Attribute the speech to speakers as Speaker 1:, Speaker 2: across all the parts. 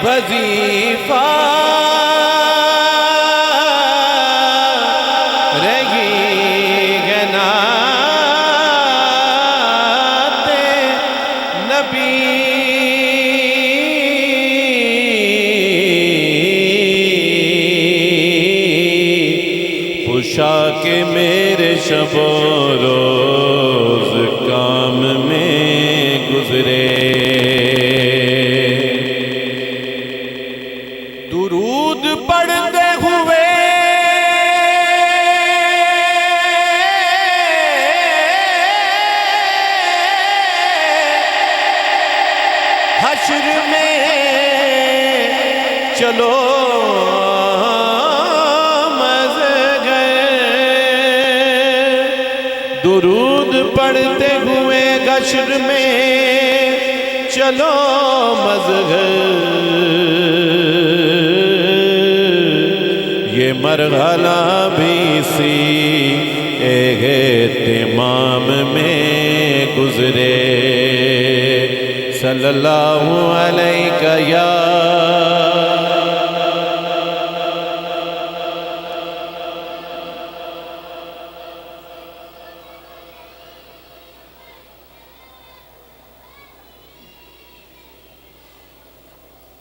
Speaker 1: वजीफा रही गनाते नबी पुशा के मेरे शबो रोज काम में गुजरे दुरूद पढ़ते हुए हश्र में चलो दुरूद पढ़ते हुए गश्र में चलो मज़हर ये मरहला भी सी एहतिमाम में गुजरे सल्लल्लाहु अलैहि या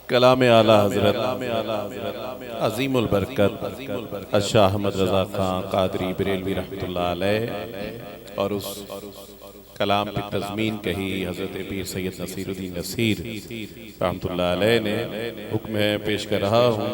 Speaker 1: कलाम आला हज़रत अज़ीमुल बरकत शाह अहमद रज़ा खां क़ादरी बरेलवी रहमतुल्लाह अलैह और उस कलाम की तज़मीन कही हज़रत पीर सैयद नसीरुद्दीन नसीर रहमतुल्लाह अलैह ने हुक्म पेश कर रहा हूँ।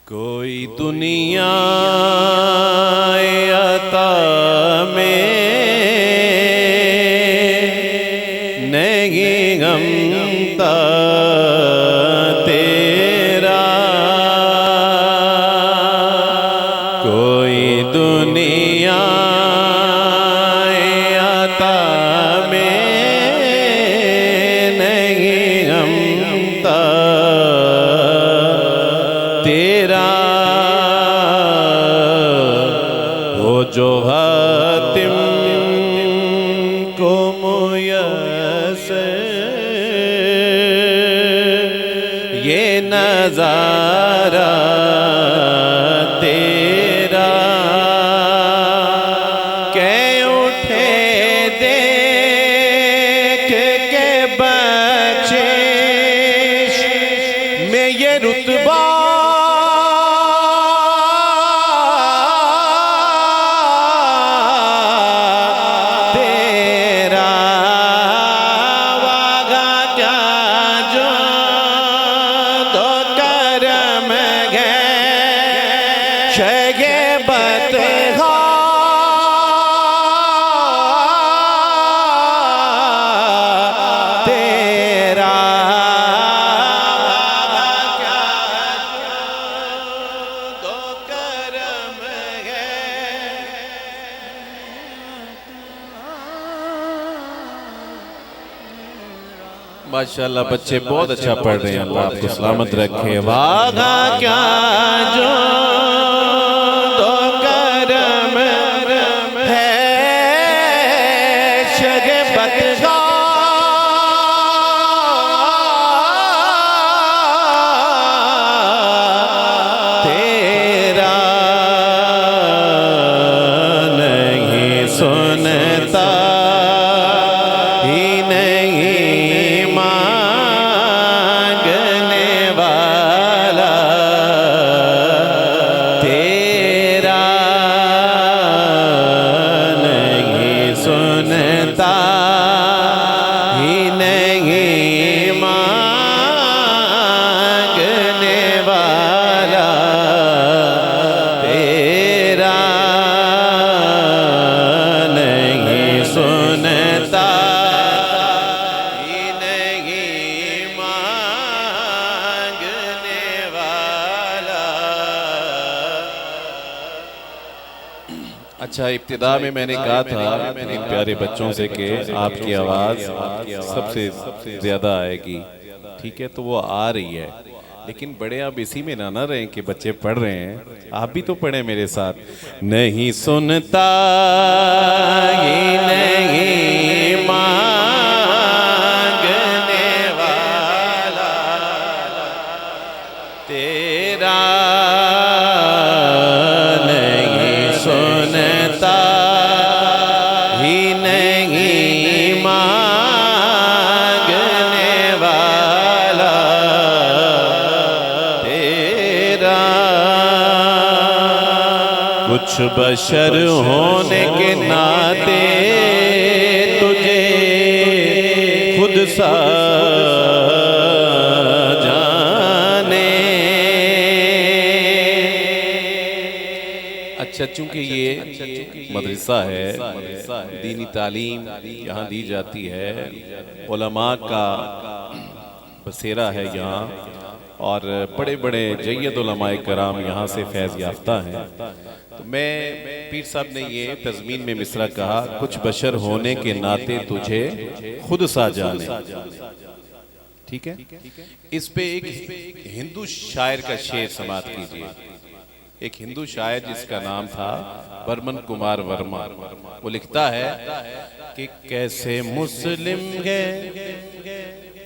Speaker 1: कोई दुनिया अता में नहीं गमता तेरा कोई दुनिया अता में नहीं गमता तेरा वो जो हातिम को मुयस्सर ये नज़ारा तेरा के उठे देख के बख्शिश में ये रुतबा माशाल्लाह बच्चे बहुत अच्छा पढ़ रहे हैं। अल्लाह आपको सलामत रखे। वागा क्या जो तो करम है शगबत का तेरा नहीं सुनता ही नहीं अच्छा, इब्तिदा में मैंने कहा था इन प्यारे बच्चों से कि आपकी आवाज़ सबसे ज़्यादा आएगी, ठीक है, तो वो आ रही है, लेकिन बड़े आप इसी में ना रहें कि बच्चे पढ़ रहे हैं, आप भी तो पढ़ें मेरे साथ। नहीं सुनता ये नहीं मांगने वाला तेरा, नहीं सुनता ही नहीं मांगने वाला तेरा। कुछ बशर होने के नाते तुझे खुद सा अच्छा, चूंकि ये मदरसा है, दीनी तालीम यहाँ दी जाती है, उलमा का बसेरा है यहाँ, और बड़े बड़े जय्यद उलमाए कराम यहाँ से फैज़ याफ्ता हैं। तो मैं पीर साहब ने ये तज़मीन में मिसरा कहा, कुछ बशर होने के नाते तुझे खुद सा जाने, ठीक है। इस पे एक हिंदू शायर का शेर समात कीजिए। एक हिंदू शायर जिसका नाम था बर्मन कुमार वर्मा, वो लिखता है कि कैसे मुस्लिम है,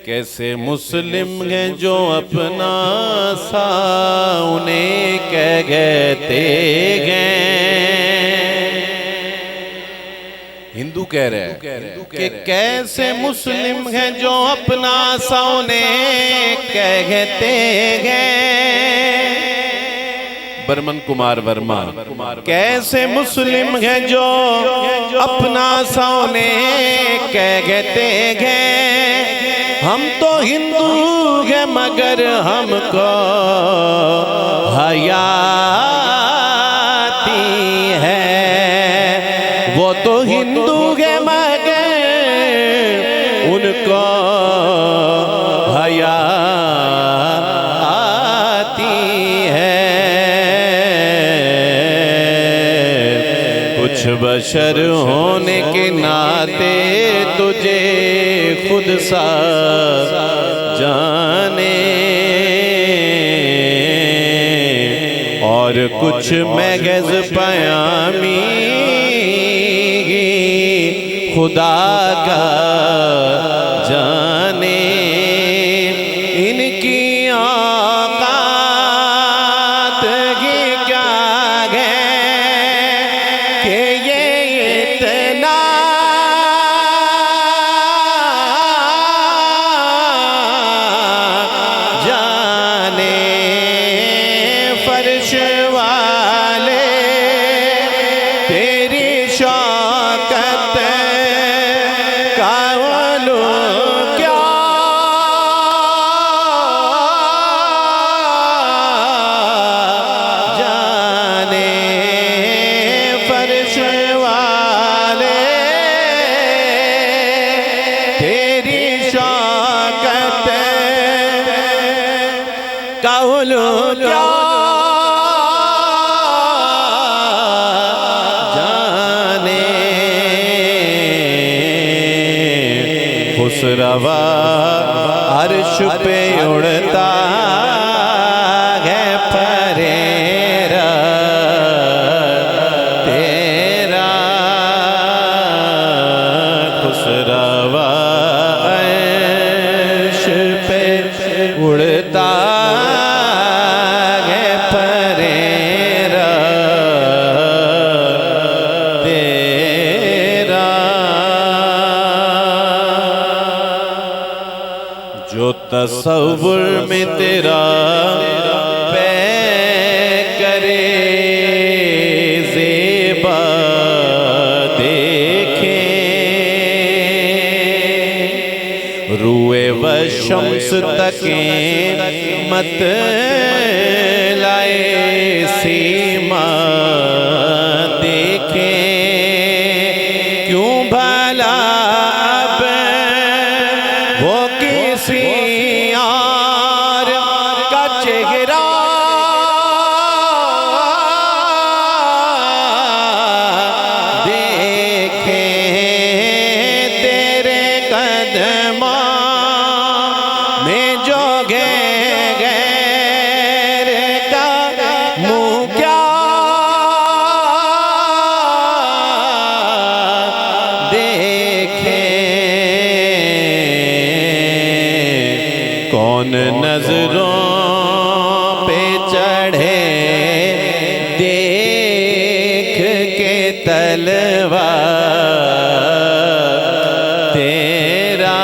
Speaker 1: कैसे मुस्लिम है जो अपना सा उन्हें कहते हैं। हिंदू कह रहे हैं कि कैसे मुस्लिम है जो अपना सा उन्हें कहते हैं। बर्मन कुमार वर्मा, कैसे मुस्लिम है जो अपना सौने कहते हैं। हम तो हिंदू हैं मगर हमको हयाती है, वो तो हिंदू है मगर उनको हयाती है। कुछ बशर होने के नाते तुझे खुद सा जाने, और कुछ महज़ पयामी खुदा का जाने। इनकी औकात की क्या है कि ये इतना जाने। फर्श वाले तेरी शौकत का वो क्या जाने। फर्श वाले तेरी शौकत का वो क्या जाने। खुसरवा अर्श पे उड़ता है फरेरा तेरा। खुसरवा अर्श पे उड़ता है फरेरा तेरा। जो तसव्वुर में तेरा पै करे ज़ेबा देखे। रूए व शम्स तके मत लाए सीमा देखे। क्यों भला अब वो किसी और का चेहरा कौन नजरों पे चढ़े देख के तलवार तेरा,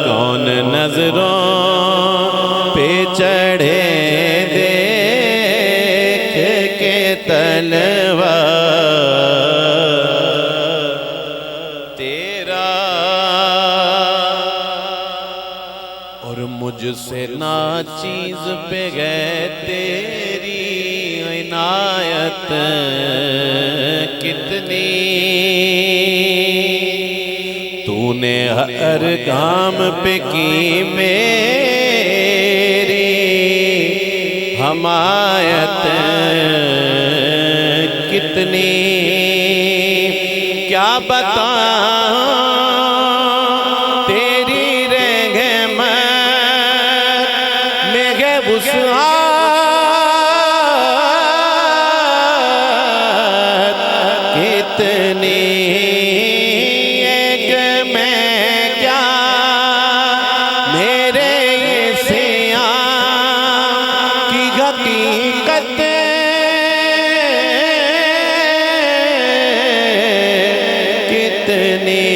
Speaker 1: कौन नजरों पे चढ़े देख के तलवार तेरा, और मुझसे ना चीज पे गए तेरी इनायत कितनी, तूने हर काम पे की मेरी हमायत कितनी, क्या बताऊं तेरी रहमत में है वुसअत कितनी, एक मैं क्या मेरे सियां की हकीकत कितनी,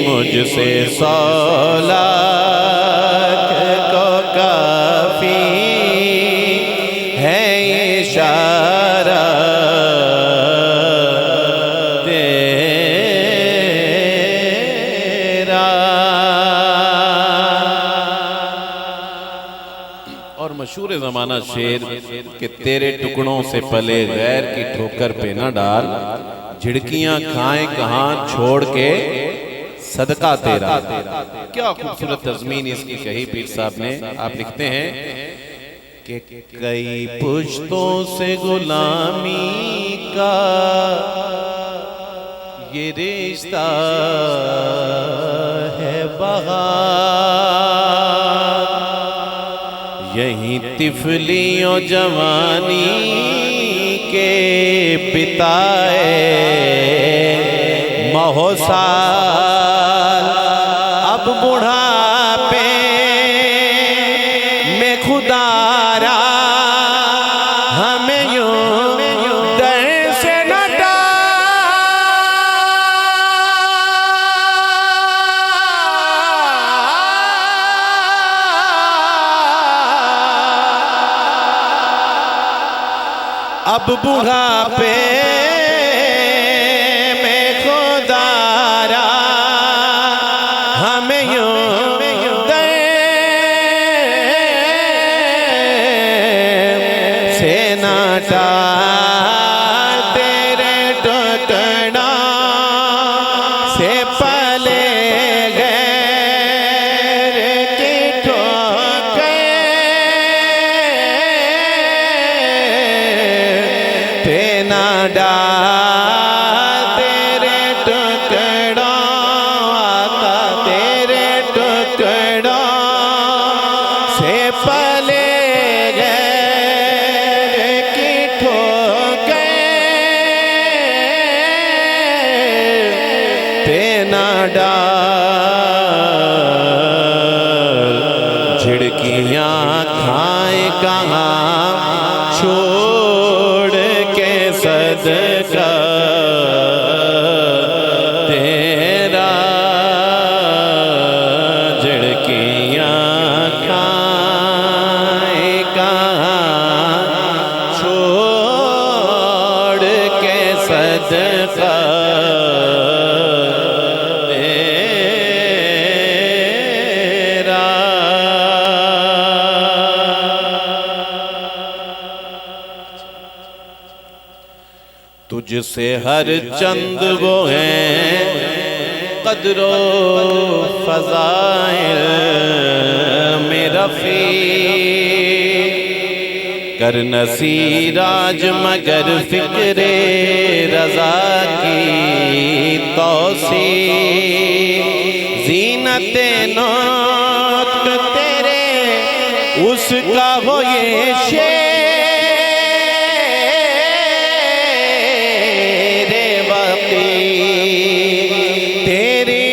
Speaker 1: मुझसे 100 लाख को काफी है इशारा तेरा। और मशहूर ज़माना शेर कि तेरे टुकड़ों से पले गैर की ठोकर पे न डाल, झिड़कियां खाएं कहां छोड़ के सदका तेरा। क्या खूबसूरत तज़मीन इसकी कही पीर साहब ने। आप लिखते हैं कि कई पुश्तों से गुलामी का ये रिश्ता है बहार, यहीं तिफलियों जवानी के पिताए महोसाल, अब बुढ़ापे में खुदारा हमें यूं दर से न डाल, अब बुढ़ापे में खुदारा हमें यूं से ना डाल, तेरे टुकड़ा से पले गैर की ठोकर पे ना डाल, तेरे टुकड़ा आका तेरे टुकड़ा से पले गैर की ठोकर पे ना डाल, झिड़कियां खाए कहां छोड़ के सदका तेरा, झिड़कियां खाए कहां छोड़ के सदका तेरा। तुझसे हर चंद वो हैं कदरो फज़ाइल में रफ़ी, कर नसीराज मगर फिक्रे रज़ा की तौसी, ज़ीनते नौत तेरे उसका हो ये शेर वक़ी, तेरी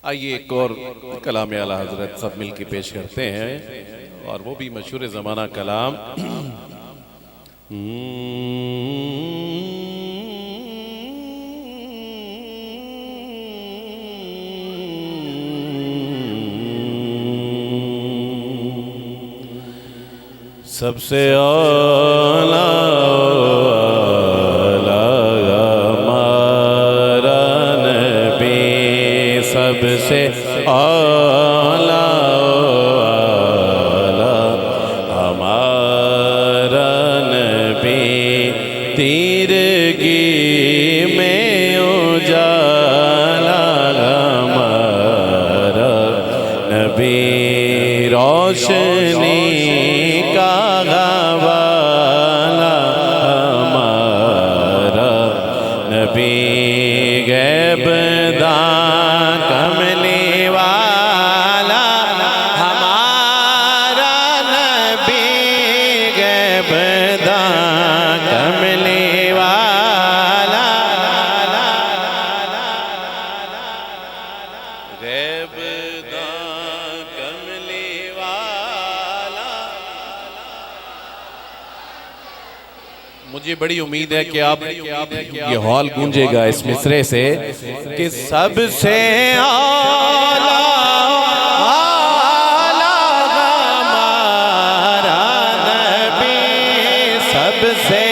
Speaker 1: आइए एक और कलाम आला हजरत सब मिल के पेश करते हैं, और वो भी मशहूर ज़माना कलाम। सबसे आला हमारा नबी, सबसे आला हमारा नबी, तीरगी में उजाला हमारा नबी, रोशनी का गवाला हमारा नबी, गैबदा कमली वाला हमारा नबी, गैबदा कमली वाला, गैबदा कमली वाला। मुझे बड़ी उम्मीद है कि आप ये हॉल गूंजेगा इस मिसरे से कि सबसे आला आला हमारा नबी, सबसे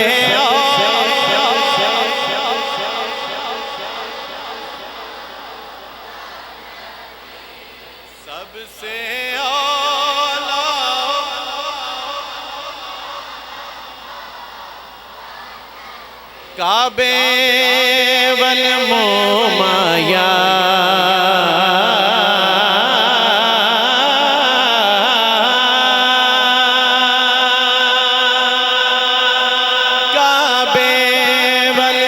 Speaker 1: सबसे काबे वल मोमाया, काबे वल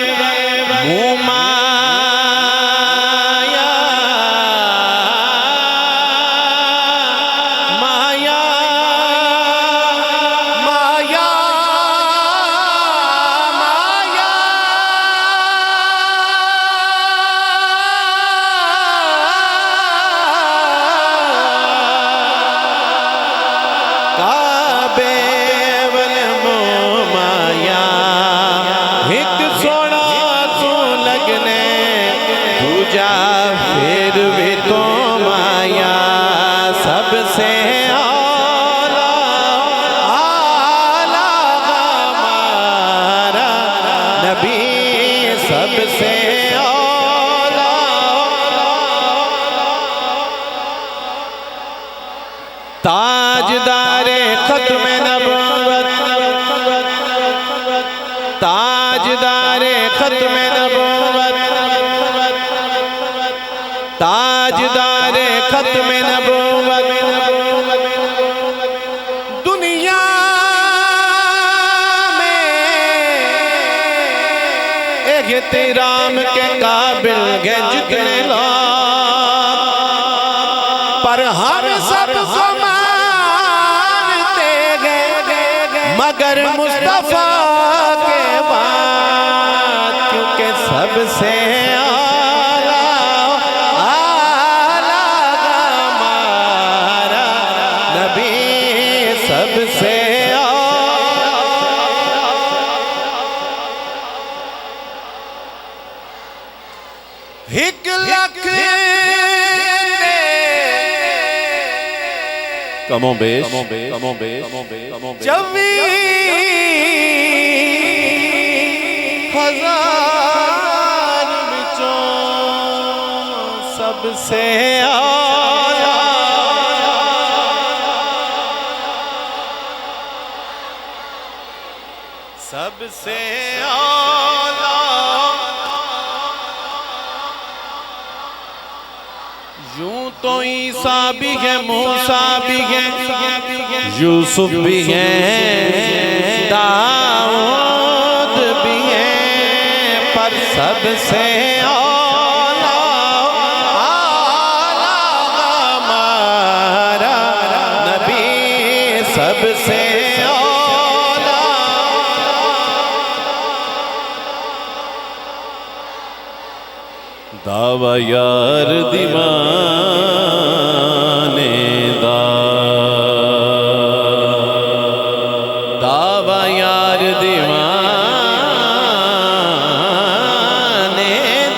Speaker 1: मोमाया, माया माया काबे वल मोमाया, एक सोना तू लगने, दूजा फिर भी तो माया, सबसे आला आला हमारा नबी, सबसे आला ताजदारे खत्म नबूवत, ताजदारे खत्म नबूवत, ताजदारे खत्म नबूवत, दुनिया में एहतराम के काबिल हैं जितने लोग, पर हम सबको मानते हैं मगर मुस्तफा के बाद, क्योंकि सबसे आला आला हमारा नबी, सबसे एक लख कमो बेश चवी हजार विचों सबसे आला, सबसे आला, यूं तो ईसा भी है, मूसा भी है, यूसुफ भी है, दाऊद भी है, पर सबसे आला आला हमारा नबी, सबसे आला। दावा यार दीवाने दा, दावा यार दीवाने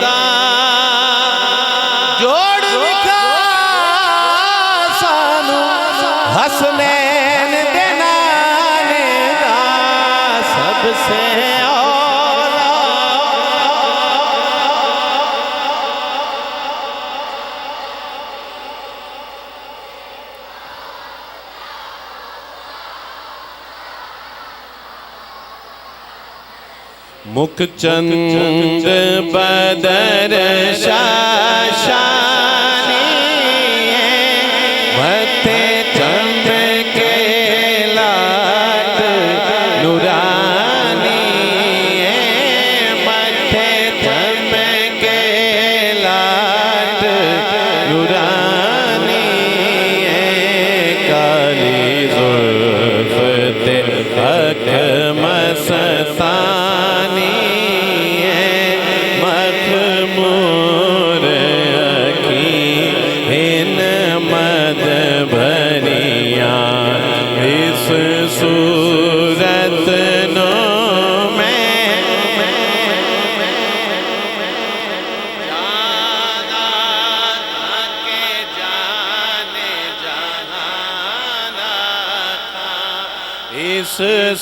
Speaker 1: दा, जोड़ विखा सानू हसनैन दे नाले दा, सबसे मुख चंद बदर शाशानी मथे चमके लाट नूरानी, मथे चमके लाट नूरानी, काली जुल्फ ते हक मस्तानी, सूरत नो में जाना के जाने जहाना था, इस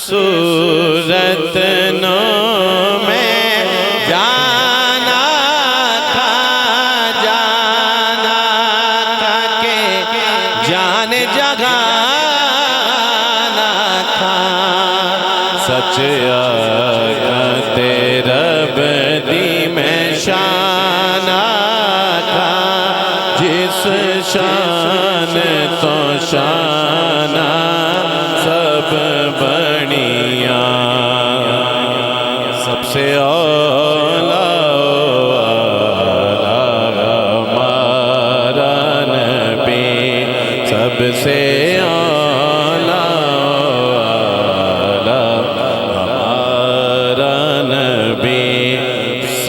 Speaker 1: सूरत नो में जाना था, जाना था के जाने जगह सच आका तेरा बदी में शाना था, जिस शान तो शाना सब बनिया, सबसे औला हमारा नबी, सबसे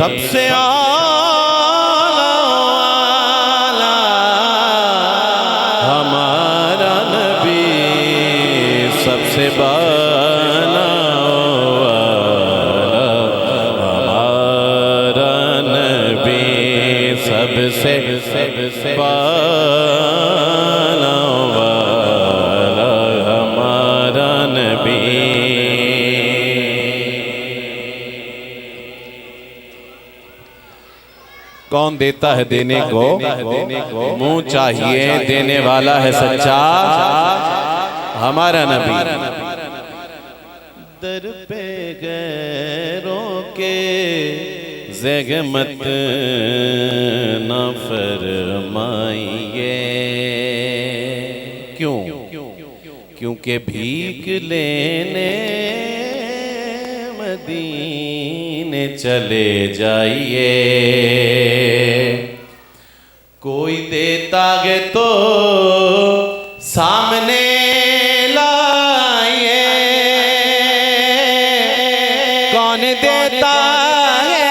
Speaker 1: सबसे आला हमारा नबी, सबसे बाला हमारा नबी, सबसे बाला हमारा नबी। कौन देता है देने को, मुंह चाहिए देने वाला है सच्चा हमारा नबी। दर पे गैरों के ज़हमत न फरमाइए, क्यों? क्योंकि भीख लेने मदीने चले जाइए, कोई देता है तो सामने लाइए, कौन देता है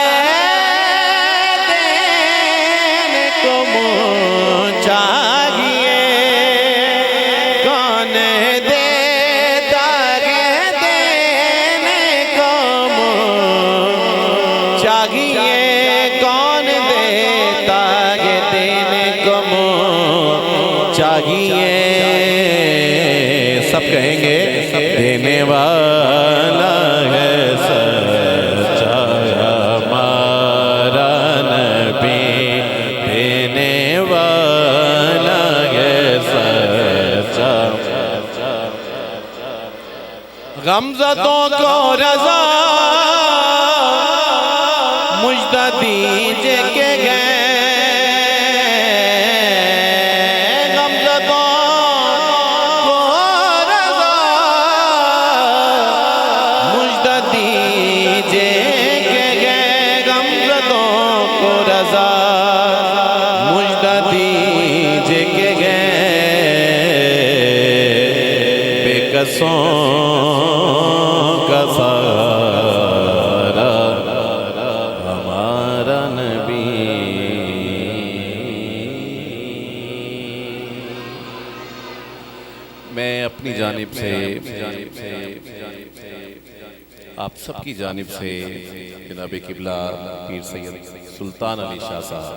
Speaker 1: देने को मुँह चाहिए, कौन देता है देने को मुँह चाहिए, कौन देता है देने को मुँह चाहिए। सब कहेंगे देने वाला है सच्चा हमारा नबी, देने वाला है सच्चा। गमज़दों को रज़ा मुझदा दीजिए के गए, का सारा हमारा नबी, अपनी जानिब से आप सबकी जानिब से जनाब किबला पीर सैयद सुल्तान अली शाह साहब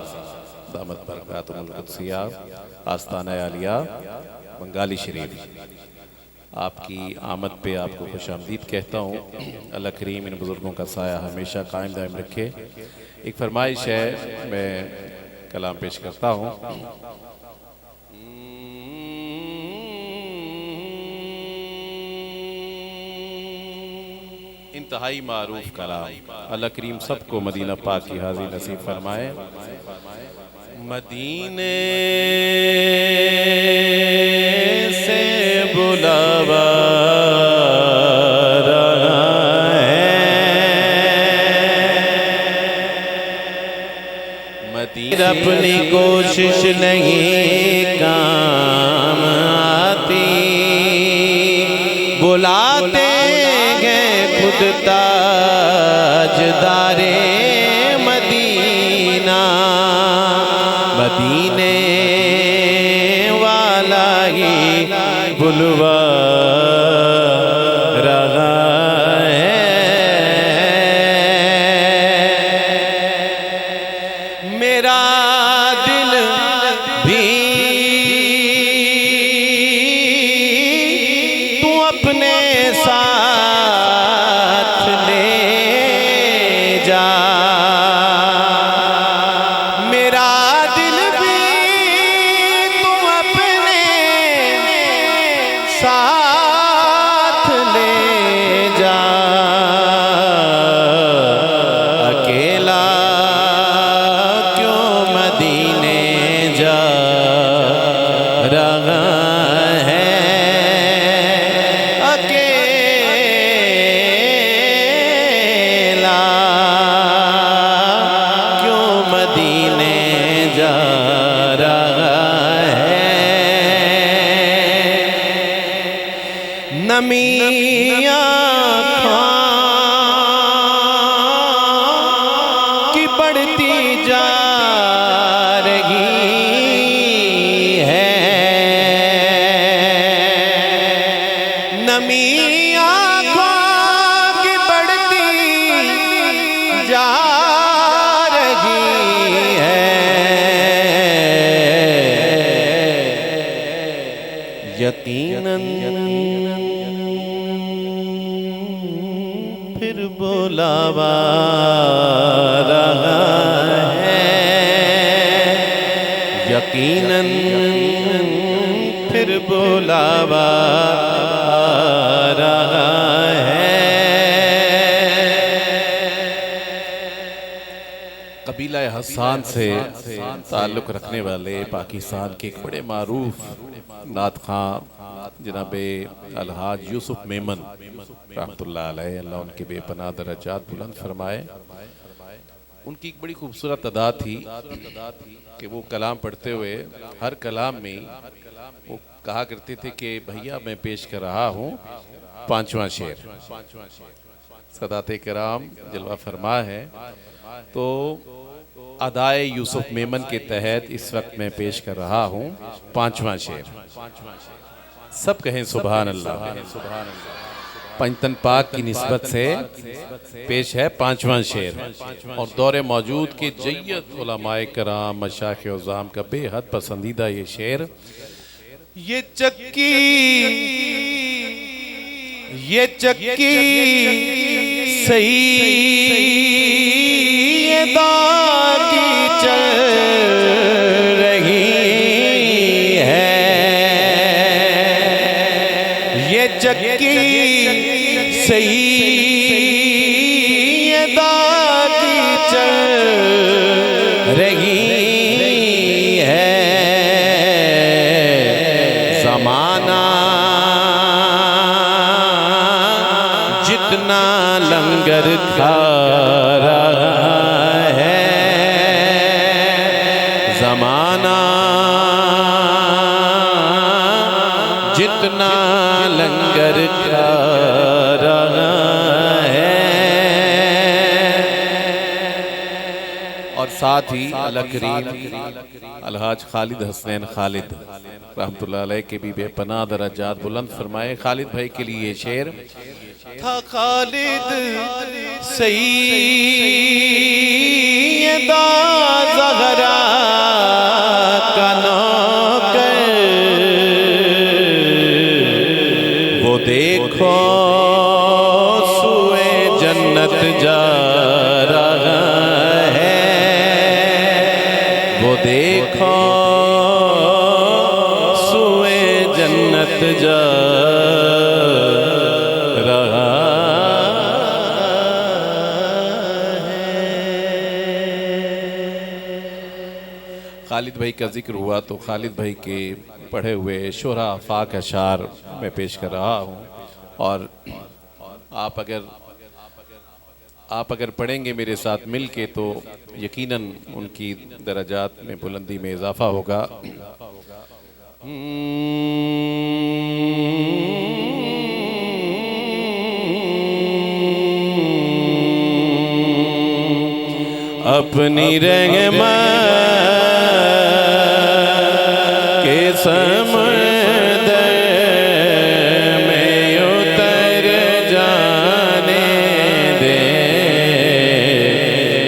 Speaker 1: दामत बरकातुहुल कुद्सिया आस्ताना आलिया बंगाली शरीफ, आपकी आमद पे आपको खुशामदीद कहता हूँ। अल्लाह करीम इन बुज़ुर्गों का साया हमेशा कायम दायम रखे। एक फरमाइश है, मैं कलाम पेश करता हूँ। इंतहाई मारूफ कलाम। अल्लाह करीम सबको मदीना पाक की हाज़िर नसीब फरमाए। मदीने से बुलावा रहा है, मदीना अपनी कोशिश नहीं काम आती, बुलाते खुद ताजदारे मदीना, मदीने वाला ही बुलवा रहा है। मेरा दिल भी तू अपने साथ ले जा, मेरा दिल भी तू अपने साथ ले जा, अकेला क्यों मदीने जा रहा है, नमी आँखों की बढ़ती जा रही है, नमी आँखों की बढ़ती जा रही है, यकीनन फिर बुलावा रहा है, यकीनन फिर बुलावा रहा है। कबीला हसान से ताल्लुक़ रखने वाले पाकिस्तान के एक बड़े मारूफ नात खां जनाबे अलहाज यूसुफ मेमन रहमतुल्लाह अलैह, अल्लाह उनके बेपनाह दर्जात बुलंद फरमाए। उनकी एक बड़ी खूबसूरत अदा थी कि वो कलाम पढ़ते हुए हर कलाम में वो कहा करते थे कि भैया मैं पेश कर रहा हूँ पांचवा शेर। सदाते कराम जलवा फरमा है, तो अदाए यूसुफ मेमन के तहत इस वक्त मैं पेश कर रहा हूँ पांचवा शेर। सब कहें सुभान अल्लाह। पंजतन पाक की निस्बत से पेश है पांचवा शेर, और दौरे मौजूद के जय्यद उलमाए कराम मशाइख उज़्ज़ाम का बेहद पसंदीदा ये शेर। ये चक्की सही की चल रही है, ये चक्की सही की चल रही है, ज़माना जितना लंगर खा रहा है, ज़माना जितना लंगर खा रहा है, और साथ ही अलकरीम अलहाज खालिद हसनैन खालिद रहमतुल्लाह अलैह के भी बेपनाह दर्जात बुलंद फरमाए। खालिद भाई के लिए ये शेर था। खालिद सैयदा ज़हरा का नौकर, वो देखो सुए जन्नत जा रहा है, वो देखो सुए जन्नत जा रहा है। खालिद भाई का जिक्र हुआ तो खालिद भाई के पढ़े हुए शोरा फाक अशार मैं पेश कर रहा हूँ। और आप अगर पढ़ेंगे मेरे साथ मिल के तो यकीनन उनकी दर्जात में बुलंदी में इजाफा होगा। अपनी रहमत के समंदर में उतर जाने दे,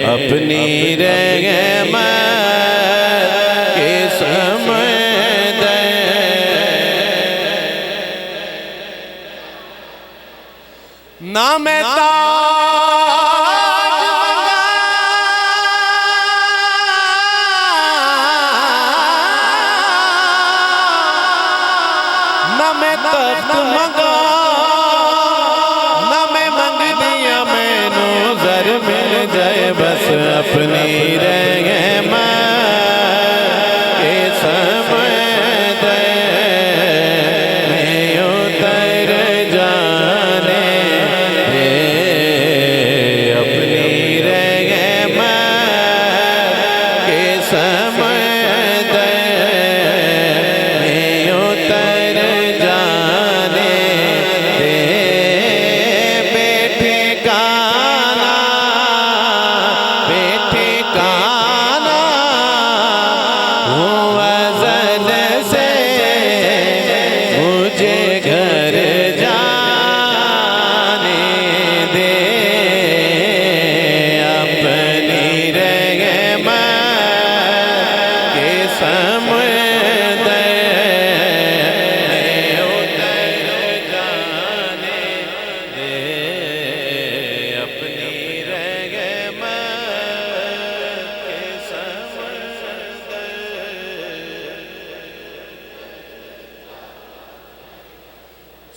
Speaker 1: अपनी रहमत के समंदर ना मैं तख्त मंगा ना मैं मंग दिया मैनू ज़र मिल जाए बस अपनी रहमत के समंदर में उतर जाने दे, अपनी रहमत के समंदर में उतर जाने दे। बैठे काना हूँ अज़ल से मुझे घर जाने दे, अपनी रहमत के समंदर में उतर जाने दे, अपनी रहमत के समंदर।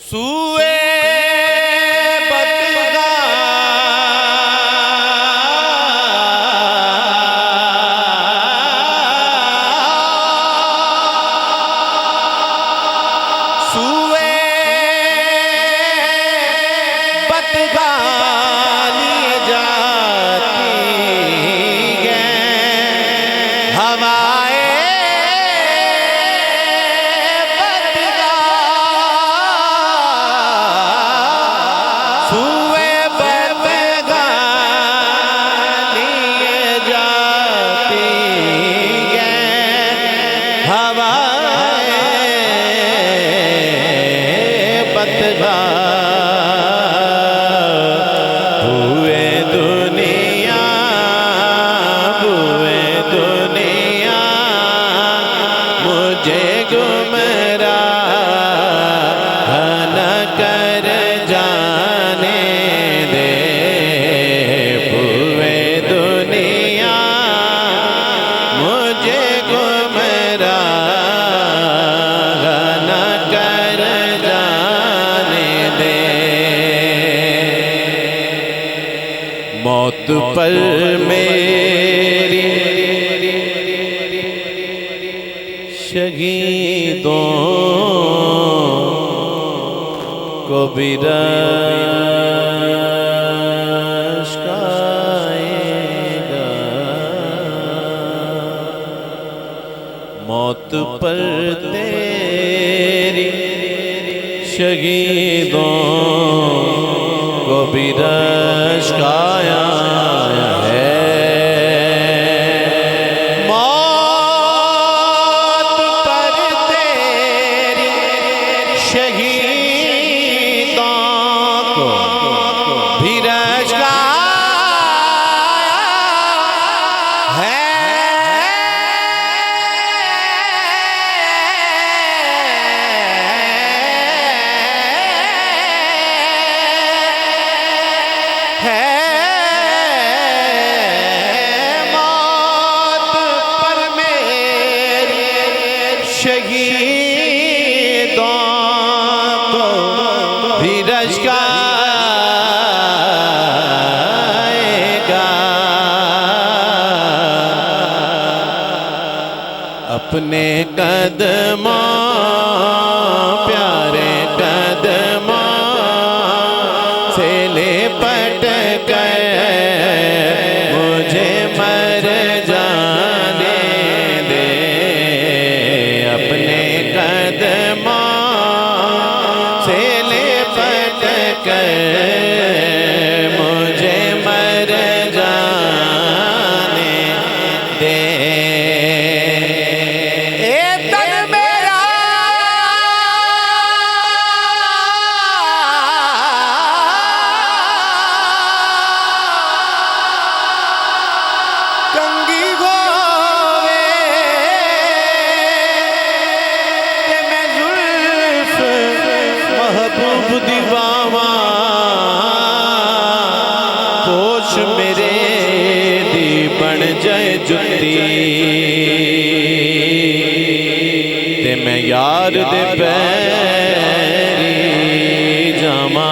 Speaker 1: सूए बदगा सूए बदगा लिए जाती है हवाए बदगा, सूए बदगा लिए जाती है हवाए बदगा। हुए दुनिया मुझे गुमराह न कर जाने दे, हुए दुनिया मुझे गुमराह न कर जाने दे। मौत पर मेरी शहीदों को भी रश्काएगा, मौत पर तेरी शहीदों को भी रश्काया है। अपने कदमों प्यारे कदमों से लिपट गए मुझे मर जाने दे अपने कदमों से लिपट गए मुझे मर जाने दे दीवावा पोश मेरे दी बन जाए जुत्ती ते मैं यार दे पैरी जामा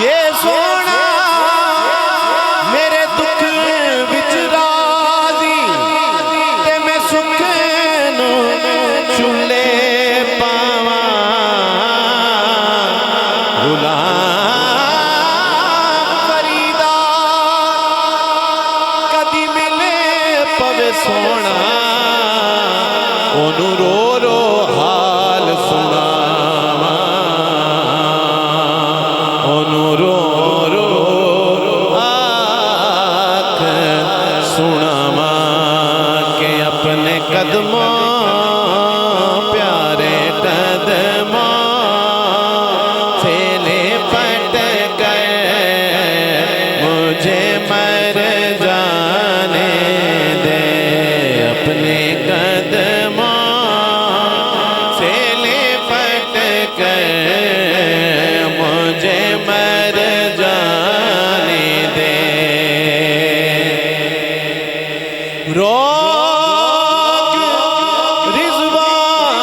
Speaker 1: ये सोना मेरे दुख विच राजी ते मैं सुख नू चुले पावा गुलाम फरीदा कदी मिले पवे सोना ओनू रो रो हाल सुना रो रो आँख सुनामा के अपने कदमों प्यारे कदमों से लिपट गए मुझे मर जाने दे अपने कदमों से लिपट गए मुझे मर जाने दे रोक रिज़वान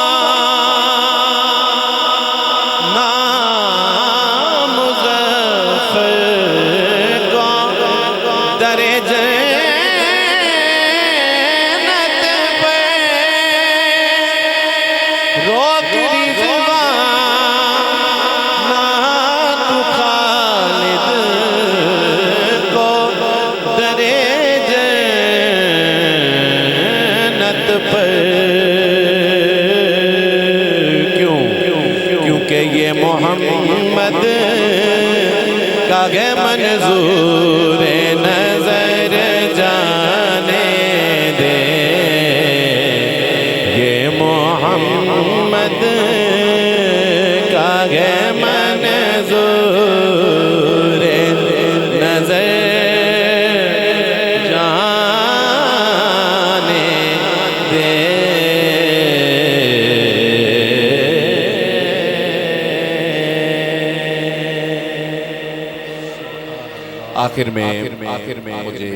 Speaker 1: नाम मुज़फ़्फ़र को दरे जन्नत पे रोक रिज़वान तू खालिद को दरे जन्नत पर क्यों क्योंकि ये मोहम्मद का है मंजूर नजर जाने दे ये मोहम्मद का है मंजूर नजर जाने दे आखिर में मुझे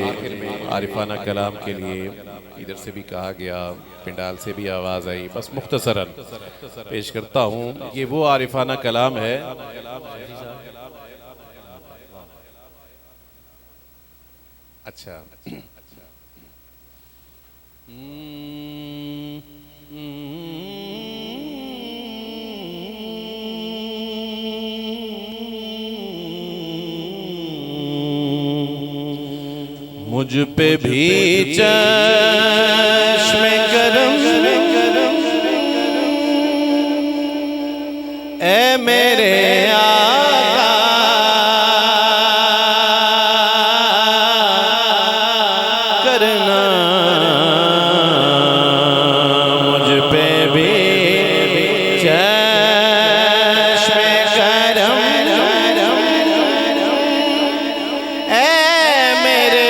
Speaker 1: आरिफाना कलाम के लिए इधर से भी कहा गया पिंडाल से भी आवाज़ आई बस मुख्तसरन पेश करता हूँ ये वो आरिफाना कलाम है अच्छा मुझ पे भी चश्मे करम ए मेरे आका करना मुझ पे भी चश्मे करम ए मेरे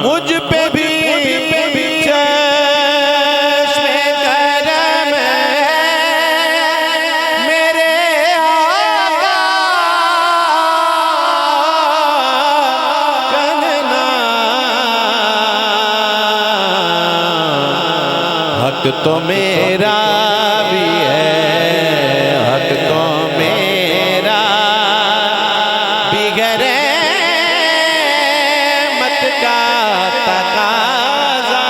Speaker 1: मुझ पे भी चश्मे करम तो मेरा भी है, हक तो मेरा भी है, मत का तकाज़ा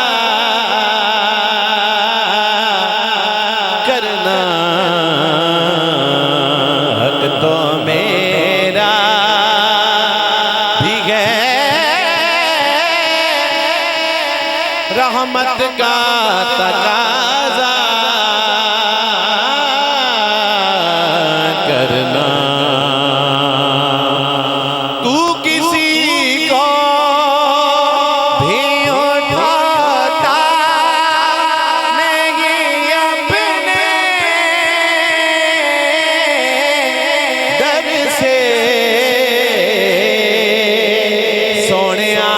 Speaker 1: करना, हक तो मेरा भी है, रहमत का तकाज़ा करना। तू किसी को भी उठाता नहीं अपने दर से, सोनिया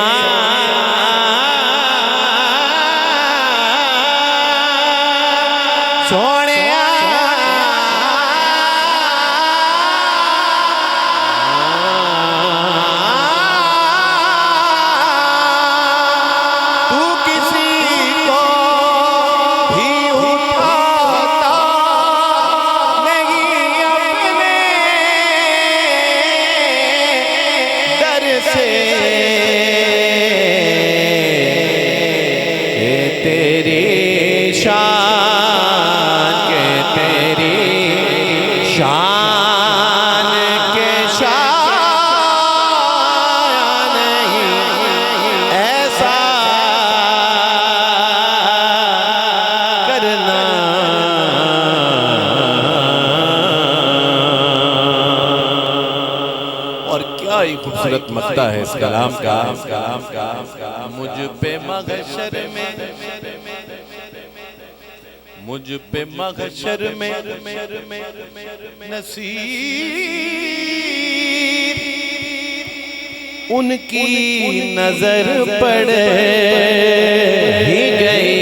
Speaker 1: सोनिया तू किसी को भी उठाता नहीं अपने दर से, तेरी शान के तेरी शान के शान नहीं ऐसा करना। और क्या ही खूबसूरत मक्ता है इस कलाम का, मुझ पे महशर में, मुझ पे महशर में नसीर उनकी नजर पड़ ही गई,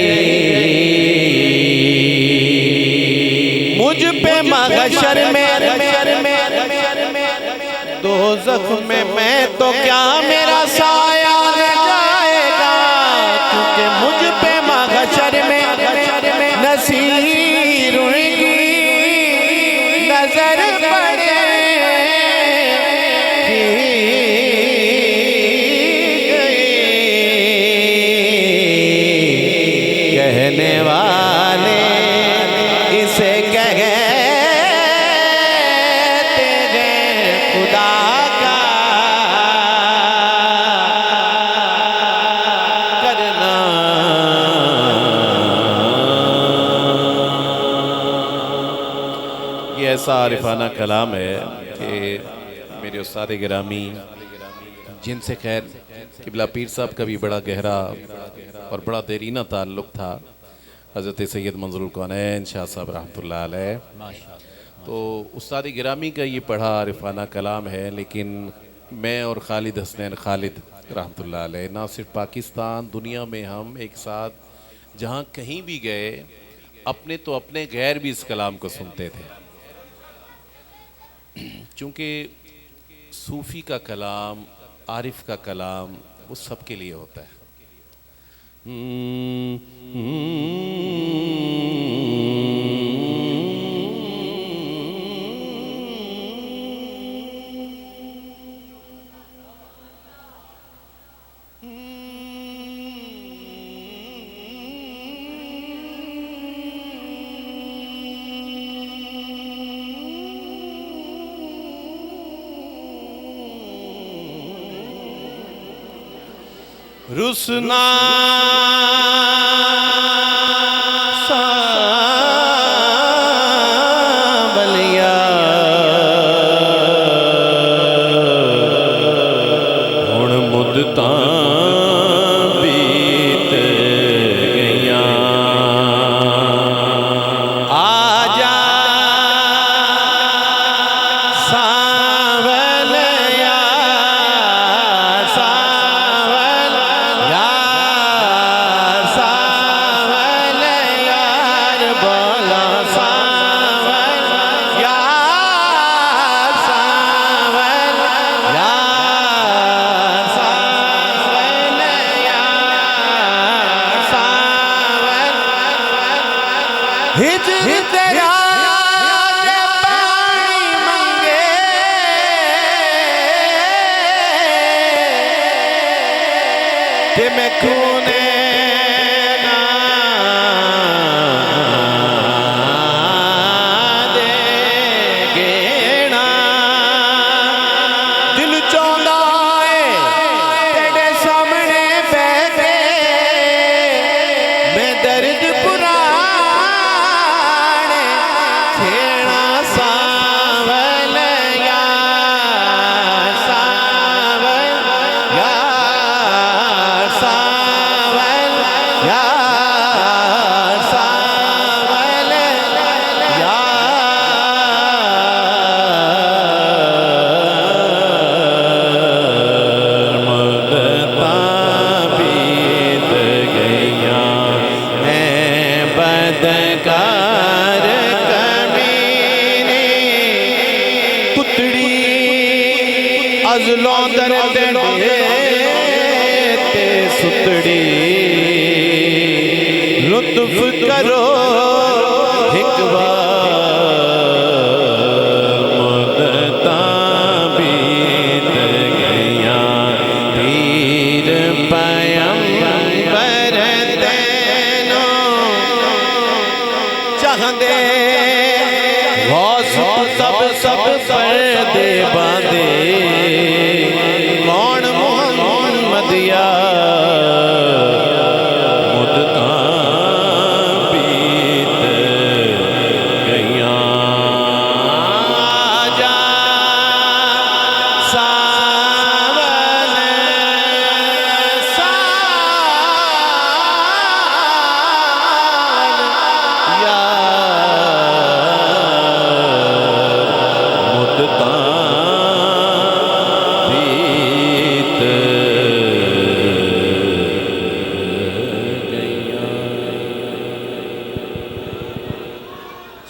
Speaker 1: मुझ पे महशर में दोज़ख में मैं तो क्या मेरा साया न जाएगा, क्योंकि मुझ पे महशर में नसीर उनकी नजर पड़े कहने वाले इसे कहते हैं खुदा का करना। ये ऐसा आरिफाना कलाम है कि मेरे उस्ताद गिरामी, जिनसे खैर किबला पीर साहब का भी बड़ा गहरा और बड़ा देरीना ताल्लुक़ था, हज़रत सैयद मंज़ुरुल कौनैन शाह साहब रहमतुल्लाह अलैह। तो उस्ताद गिरामी का ये पढ़ा आरिफाना कलाम है, लेकिन मैं और खालिद हसनैन खालिद रहमतुल्लाह अलैह ना सिर्फ पाकिस्तान, दुनिया में हम एक साथ जहाँ कहीं भी गए, अपने तो अपने गैर भी इस कलाम को सुनते थे, चूँकि सूफ़ी का कलाम, आरिफ का कलाम वो सबके लिए होता है। रुसना सावलिया हुण मुद्दतां बीत गईयां, आजा सावलिया सावलिया
Speaker 2: हिजर तेरा जे पानी मंगे ते मैं खूने ना दे गेना दिल चाहता है तेरे सामने बैठे मैं दर्द पुराने छेड़ा सावल यार सावल यार सावल यार सावल यार मुद्दता बीत गईया मैं बदकार कमीने कुतड़ी अजलों दर्द ते सुतड़ी लुत्फ करो एक बार मुद्दता बीत गईया पीर पैगंबर तेनों चाहदे गौस